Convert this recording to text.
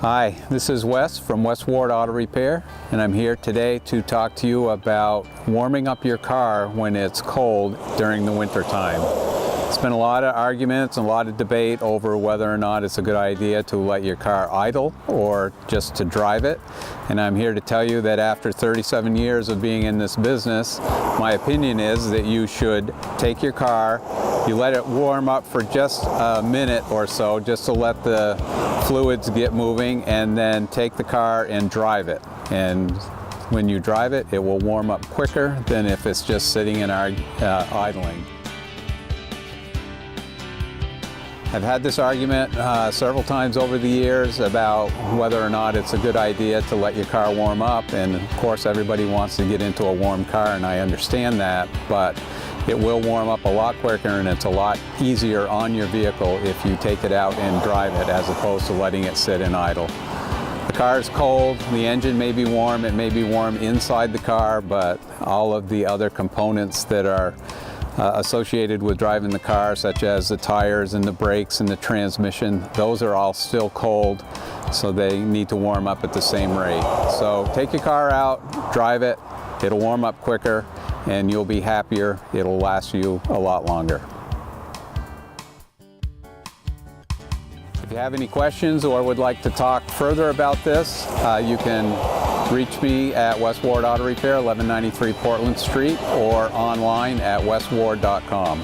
Hi, this is Wes from Wes Ward Auto Repair, and I'm here today to talk to you about warming up your car when it's cold during the winter time. It's been a lot of arguments and a lot of debate over whether or not it's a good idea to let your car idle or just to drive it. And I'm here to tell you that after 37 years of being in this business, my opinion is that you should take your car, you let it warm up for just a minute or so, just to let the fluids get moving, and then take the car and drive it. And when you drive it, it will warm up quicker than if it's just sitting and idling. I've had this argument several times over the years about whether or not it's a good idea to let your car warm up, and of course everybody wants to get into a warm car, and I understand that, but it will warm up a lot quicker, and it's a lot easier on your vehicle if you take it out and drive it as opposed to letting it sit and idle. The car is cold, the engine may be warm, it may be warm inside the car, but all of the other components that are associated with driving the car, such as the tires and the brakes and the transmission, those are all still cold, so they need to warm up at the same rate. So take your car out, drive it, it'll warm up quicker, and you'll be happier. It'll last you a lot longer. If you have any questions or would like to talk further about this, you can reach me at Wes Ward Auto Repair, 1193 Portland Street, or online at wesward.com.